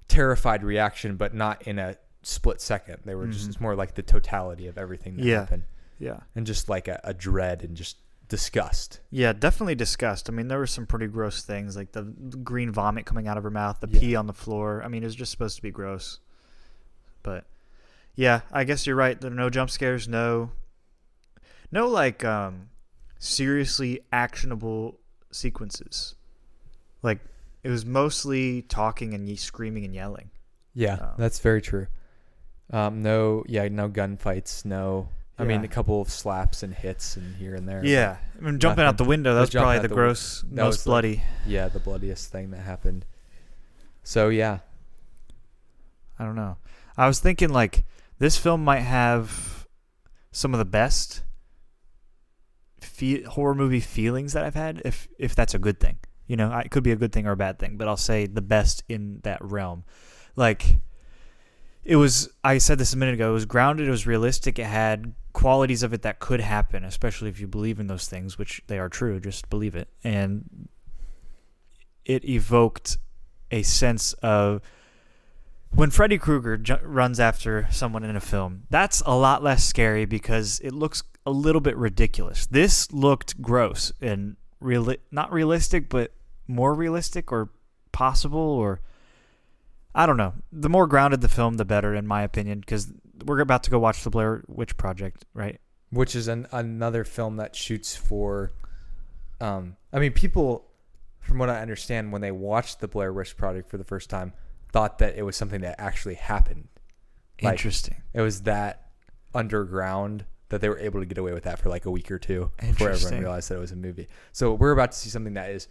terrified reaction, but not in a split second. They were just, it's more like the totality of everything that happened. Yeah. And just like a dread and just disgust. Yeah, definitely disgust. There were some pretty gross things, like the green vomit coming out of her mouth, the pee on the floor. It was just supposed to be gross. But yeah, I guess you're right. There are no jump scares, no like seriously actionable sequences. Like it was mostly talking and screaming and yelling. Yeah, that's very true. No gunfights, no. A couple of slaps and hits and here and there. Yeah, jumping out the window, that was probably the most bloody. Yeah, the bloodiest thing that happened. So, yeah. I don't know. I was thinking, like, this film might have some of the best horror movie feelings that I've had, if that's a good thing. It could be a good thing or a bad thing, but I'll say the best in that realm. Like, I said this a minute ago, it was grounded, it was realistic, it had qualities of it that could happen, especially if you believe in those things, which they are true, just believe it. And it evoked a sense of When Freddy Krueger runs after someone in a film, that's a lot less scary because it looks a little bit ridiculous. This looked gross and not realistic, but more realistic or possible, or I don't know. The more grounded the film, the better, in my opinion, because we're about to go watch the Blair Witch Project, right? Which is another film that shoots for, I mean, people, from what I understand, when they watched the Blair Witch Project for the first time, thought that it was something that actually happened. Interesting. It was that underground that they were able to get away with that for like a week or two before everyone realized that it was a movie. So we're about to see something that is,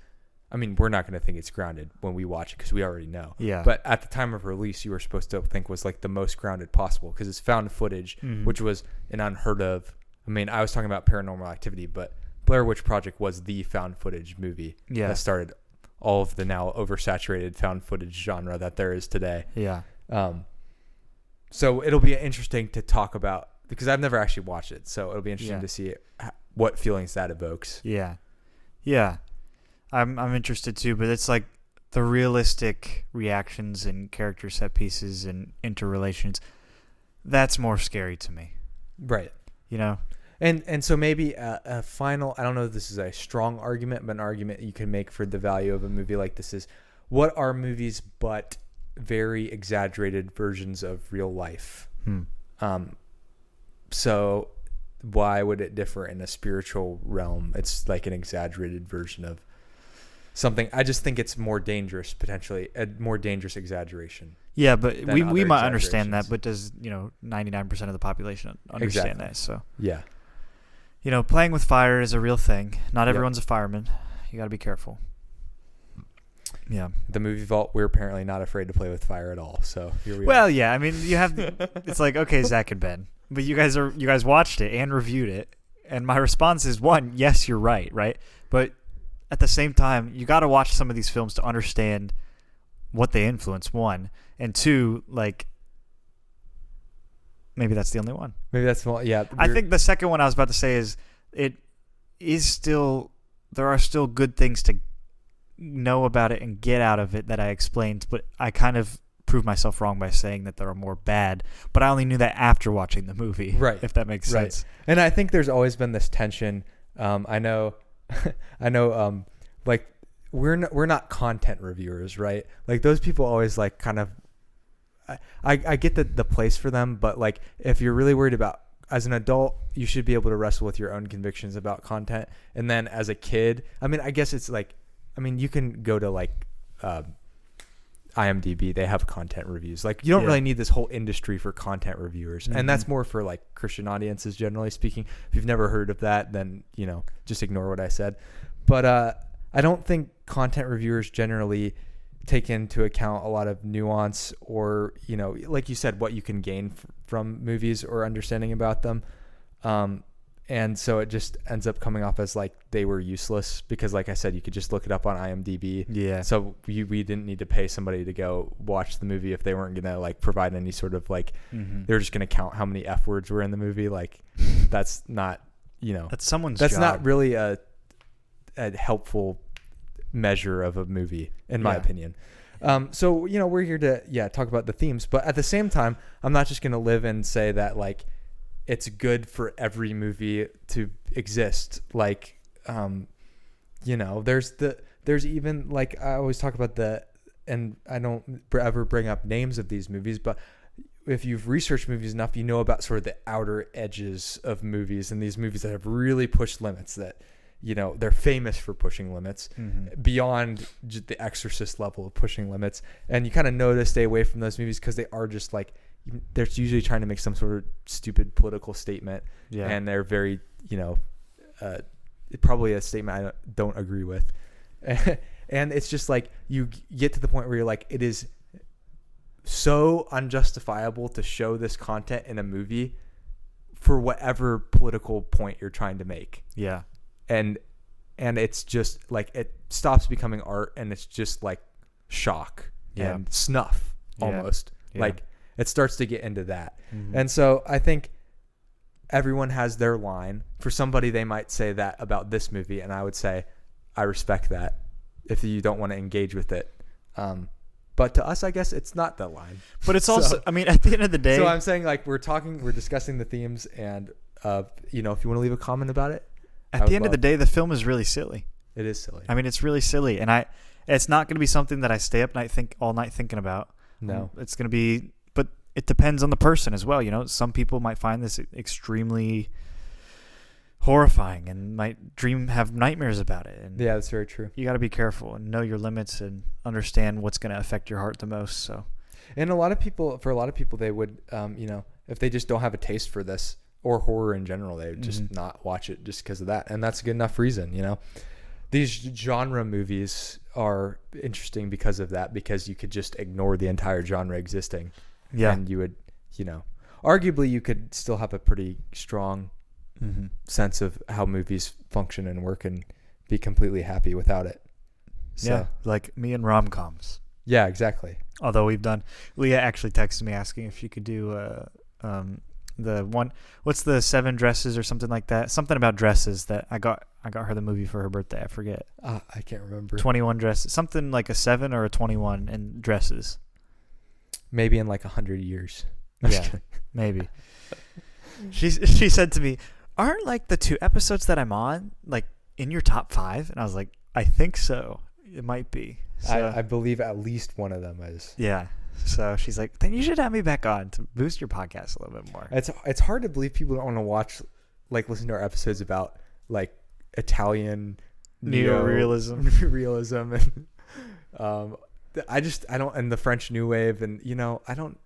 I mean, we're not going to think it's grounded when we watch it because we already know. Yeah. But at the time of release, you were supposed to think was like the most grounded possible because it's found footage, which was an unheard of. I mean, I was talking about Paranormal Activity, but Blair Witch Project was the found footage movie that started all of the now oversaturated found footage genre that there is today. Yeah. So it'll be interesting to talk about because I've never actually watched it. So it'll be interesting to see what feelings that evokes. Yeah. Yeah. I'm interested too, but it's like the realistic reactions and character set pieces and interrelations. That's more scary to me. Right. You know? And so maybe a final, I don't know if this is a strong argument, but an argument you can make for the value of a movie like this is, what are movies but very exaggerated versions of real life? So why would it differ in a spiritual realm? It's like an exaggerated version of something. I just think it's more dangerous, potentially, a more dangerous exaggeration. Yeah, but we might understand that, but does 99% of the population understand that? So yeah. Playing with fire is a real thing. Not everyone's a fireman. You got to be careful. Yeah. The movie Vault, we're apparently not afraid to play with fire at all. So here we are. Well, yeah. I mean, you have. It's like, okay, Zach and Ben, but you guys watched it and reviewed it, and my response is, one, yes, you're right, but at the same time, you got to watch some of these films to understand what they influence. One, and two, like. Maybe that's the only one. Maybe that's the one. Yeah. I think the second one I was about to say is there are still good things to know about it and get out of it that I explained, but I kind of proved myself wrong by saying that there are more bad, but I only knew that after watching the movie. Right. If that makes sense. And I think there's always been this tension. I know, like we're not content reviewers, right? Like those people always like kind of, I get the place for them, but like if you're really worried about, as an adult, you should be able to wrestle with your own convictions about content. And then as a kid, I mean, I guess it's like, I mean, you can go to like IMDb, they have content reviews. Like you don't really need this whole industry for content reviewers. And that's more for like Christian audiences, generally speaking. If you've never heard of that, then, just ignore what I said. But I don't think content reviewers generally take into account a lot of nuance or, like you said, what you can gain from movies or understanding about them. And so it just ends up coming off as like they were useless because, like I said, you could just look it up on IMDb. Yeah. So we didn't need to pay somebody to go watch the movie if they weren't going to like provide any sort of like, they're just going to count how many F words were in the movie. Like that's not, that's someone's that's job. not really a helpful measure of a movie, in my opinion. So, we're here to, talk about the themes, but at the same time, I'm not just going to live and say that like it's good for every movie to exist. Like, there's even like, I always talk about and I don't ever bring up names of these movies, but if you've researched movies enough, about sort of the outer edges of movies and these movies that have really pushed limits that, they're famous for pushing limits beyond just the Exorcist level of pushing limits. And you kind of know to stay away from those movies because they are just like, they're usually trying to make some sort of stupid political statement. Yeah. And they're very, probably a statement I don't agree with. And it's just like you get to the point where you're like, it is so unjustifiable to show this content in a movie for whatever political point you're trying to make. Yeah. And it's just like it stops becoming art and it's just like shock and snuff almost. Yeah. Like it starts to get into that. And so I think everyone has their line. For somebody, they might say that about this movie, and I would say I respect that if you don't want to engage with it. But to us, I guess it's not that line. But it's also, I mean, at the end of the day. So I'm saying, like, we're discussing the themes, and, if you want to leave a comment about it. At the end of the day, the film is really silly. It is silly. I mean, it's really silly. And it's not going to be something that I stay up all night thinking about. No. It's going to be, but it depends on the person as well. Some people might find this extremely horrifying and might have nightmares about it. And yeah, that's very true. You got to be careful and know your limits and understand what's going to affect your heart the most. So, and for a lot of people, they would, if they just don't have a taste for this or horror in general, they would just not watch it just because of that. And that's a good enough reason, These genre movies are interesting because of that, because you could just ignore the entire genre existing. Yeah. And you would, arguably you could still have a pretty strong sense of how movies function and work and be completely happy without it. So, yeah, like me and rom-coms. Yeah, exactly. Although Leah actually texted me asking if you could do the one, what's the 7 dresses or something like that? Something about dresses that I got her the movie for her birthday. I forget. I can't remember. 21 dresses. Something like a 7 or a 21 in dresses. Maybe in like 100 years. Yeah, maybe. She said to me, aren't like the 2 episodes that I'm on like in your top 5? And I was like, I think so. It might be. So, I believe at least one of them is. Yeah. So she's like, then you should have me back on to boost your podcast a little bit more. It's hard to believe people don't want to listen to our episodes about like Italian neorealism and I don't, and the French New Wave, and it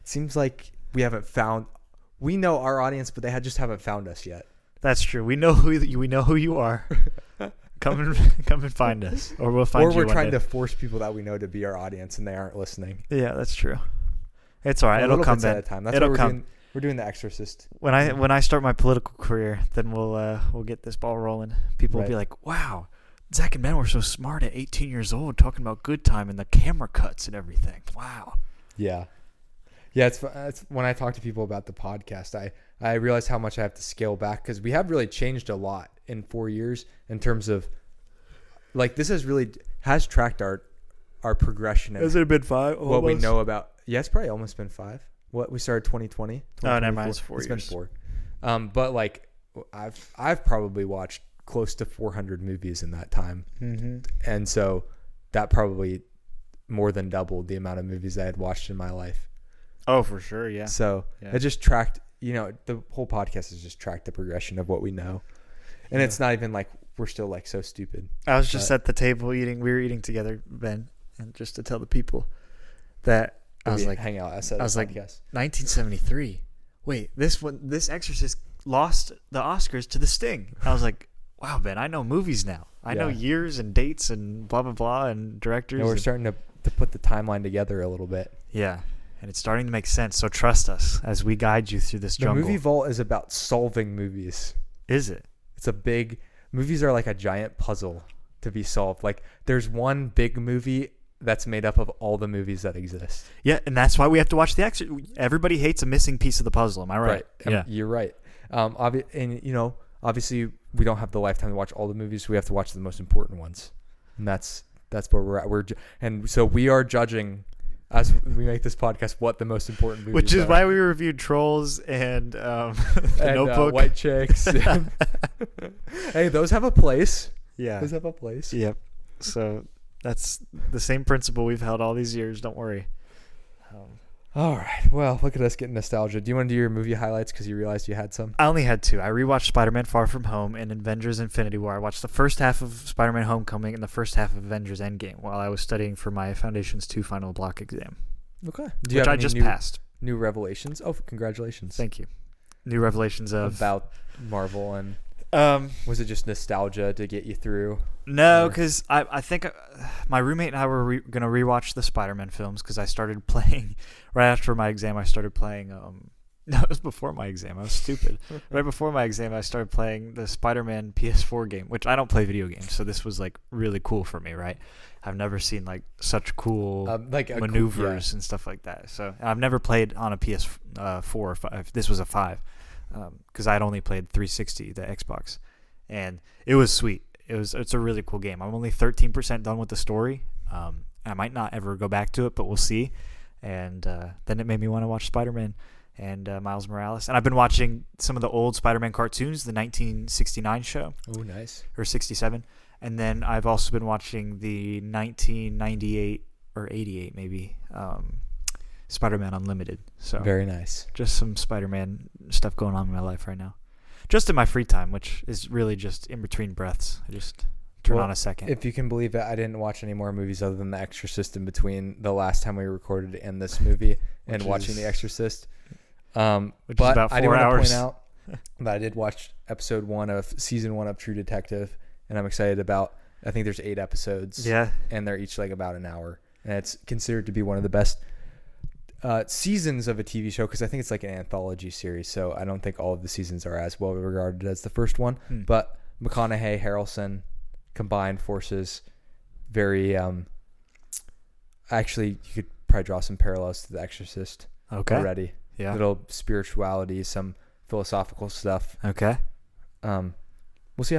seems like we know our audience, but they just haven't found us yet. That's true. We know who you are. Come and find us, or we'll find you. Or we're trying to force people that we know to be our audience, and they aren't listening. Yeah, that's true. It's all right. It'll come back. It'll come. We're doing The Exorcist. When I start my political career, then we'll get this ball rolling. People will be like, "Wow, Zach and Ben were so smart at 18 years old, talking about good time and the camera cuts and everything." Wow. Yeah. Yeah, it's when I talk to people about the podcast, I realize how much I have to scale back, because we have really changed a lot in 4 years in terms of, like, this has tracked our progression. Has it been 5? What we know about. Yeah, it's probably almost been 5. What we started 2020. Oh, never mind. It's 4 years. It's been 4. But like I've probably watched close to 400 movies in that time, and so that probably more than doubled the amount of movies I had watched in my life. Oh, for sure, yeah. So it just tracked, the whole podcast has just tracked the progression of what we know. And it's not even like we're still like so stupid. I was just at the table we were eating together, Ben, and just to tell the people that I was like, hang out. I was like, 1973. Wait, this Exorcist lost the Oscars to The Sting. I was like, wow, Ben, I know movies now. I know years and dates and blah, blah, blah, and directors. We're starting to put the timeline together a little bit. Yeah. And it's starting to make sense. So trust us as we guide you through this jungle. The Movie Vault is about solving movies. Is it? Movies are like a giant puzzle to be solved. Like, there's one big movie that's made up of all the movies that exist. Yeah, and that's why we have to watch The Exorcist. Everybody hates a missing piece of the puzzle. Am I right? Yeah, you're right. Obviously, we don't have the lifetime to watch all the movies. So we have to watch the most important ones, and that's where we're at. And so we are judging, as we make this podcast, what the most important movies are. Which is why we reviewed Trolls and The Notebook. White Chicks. Hey, those have a place. Yeah. Those have a place. Yep. So that's the same principle we've held all these years. Don't worry. All right. Well, look at us getting nostalgia. Do you want to do your movie highlights because you realized you had some? I only had 2. I rewatched Spider-Man Far From Home and Avengers Infinity War. I watched the first half of Spider-Man Homecoming and the first half of Avengers Endgame while I was studying for my Foundations 2 final block exam. Okay. Which I just passed. New revelations? Oh, congratulations. Thank you. New revelations about Marvel, and was it just nostalgia to get you through? No, because I think my roommate and I were going to rewatch the Spider-Man films because I started playing right after my exam. I started playing. No, it was before my exam. I was stupid. Right before my exam, I started playing the Spider-Man PS4 game, which I don't play video games, so this was like really cool for me. Right, I've never seen like such cool maneuvers and stuff like that. So I've never played on a PS4 or 5. This was a 5 because I'd only played 360, the Xbox, and it was sweet. It's a really cool game. I'm only 13% done with the story, I might not ever go back to it, but we'll see. And then it made me want to watch Spider-Man and Miles Morales. And I've been watching some of the old Spider-Man cartoons, the 1969 show. Oh, nice. Or 67. And then I've also been watching the 1998 or 88 maybe Spider-Man Unlimited. So very nice. Just some Spider-Man stuff going on in my life right now. Just in my free time, which is really just in between breaths. I just turn on a second. If you can believe it, I didn't watch any more movies other than The Exorcist in between the last time we recorded and this movie and watching The Exorcist. Which is but about 4 I do want to hours. point out that I did watch episode 1 of season 1 of True Detective, and I'm excited about. I think there's 8 episodes. Yeah, and they're each like about an hour, and it's considered to be one of the best seasons of a TV show because I think it's like an anthology series. So I don't think all of the seasons are as well regarded as the first one. But McConaughey, Harrelson, combined forces, very. Actually, you could probably draw some parallels to The Exorcist. Okay. Already. Yeah. Little spirituality, some philosophical stuff. Okay. We'll see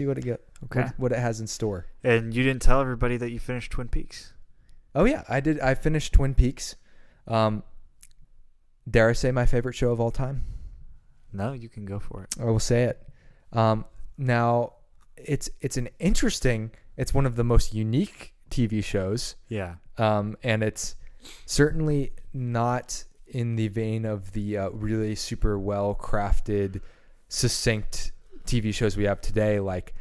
what it get. Okay. What it has in store. And you didn't tell everybody that you finished Twin Peaks. Oh yeah, I did. I finished Twin Peaks. Dare I say my favorite show of all time? No, you can go for it. I will say it. Now, it's one of the most unique TV shows. Yeah. And it's certainly not in the vein of the really super well crafted, succinct TV shows we have today, like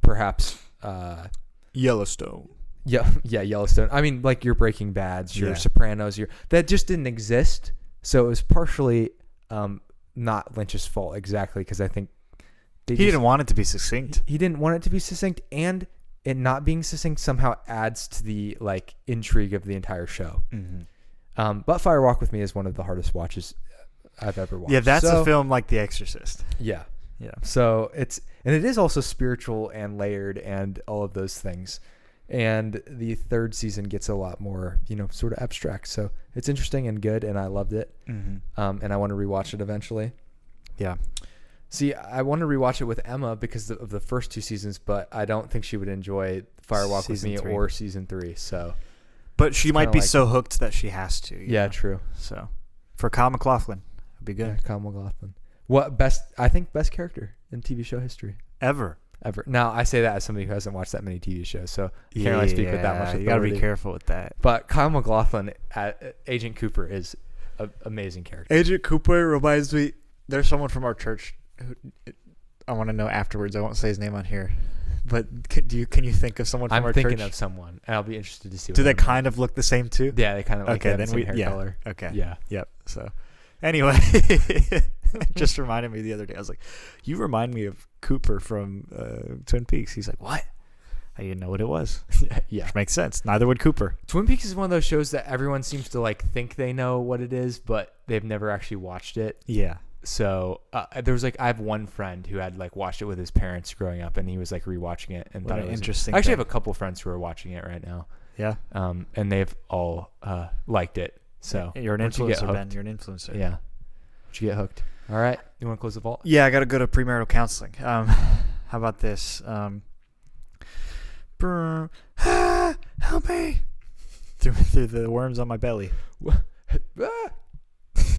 perhaps Yellowstone. Yeah, Yellowstone. I mean, like your Breaking Bads, your Yeah. Sopranos, that just didn't exist. So it was partially not Lynch's fault exactly, because I think he didn't want it to be succinct. He didn't want it to be succinct, and it not being succinct somehow adds to the like intrigue of the entire show. Mm-hmm. But Fire Walk with Me is one of the hardest watches I've ever watched. Yeah, that's a film like The Exorcist. Yeah. Yeah. So it is also spiritual and layered and all of those things. And the third season gets a lot more, sort of abstract. So it's interesting and good, and I loved it. Mm-hmm. And I want to rewatch it eventually. Yeah. See, I want to rewatch it with Emma because of the first 2 seasons, but I don't think she would enjoy Fire Walk with Me or season 3. So, but she might be so hooked that she has to. Yeah, true. So, for Kyle MacLachlan, it'd be good. Yeah, Kyle MacLachlan. What best character in TV show history ever. Now, I say that as somebody who hasn't watched that many TV shows, so I can't really speak with that much authority. You got to be careful with that. But Kyle MacLachlan, Agent Cooper, is an amazing character. Agent Cooper reminds me. There's someone from our church who I want to know afterwards. I won't say his name on here, but can you think of someone from our church? I'm thinking of someone, and I'll be interested to see. Do they kind of look the same too? Yeah, they kind of like the same hair color. Okay. Yeah. Yep. So, anyway, it just reminded me the other day. I was like, "You remind me of Cooper from Twin Peaks." He's like, "What?" I didn't know what it was. Yeah, which makes sense. Neither would Cooper. Twin Peaks is one of those shows that everyone seems to like think they know what it is, but they've never actually watched it. Yeah. So there was I have one friend who had watched it with his parents growing up, and he was rewatching it and thought it was interesting. I actually have a couple friends who are watching it right now. Yeah. And they've all liked it. So you're an influencer, Ben. You're an influencer. Yeah. Once you get hooked. All right. You want to close the vault? Yeah, I got to go to premarital counseling. How about this? Help me through the worms on my belly.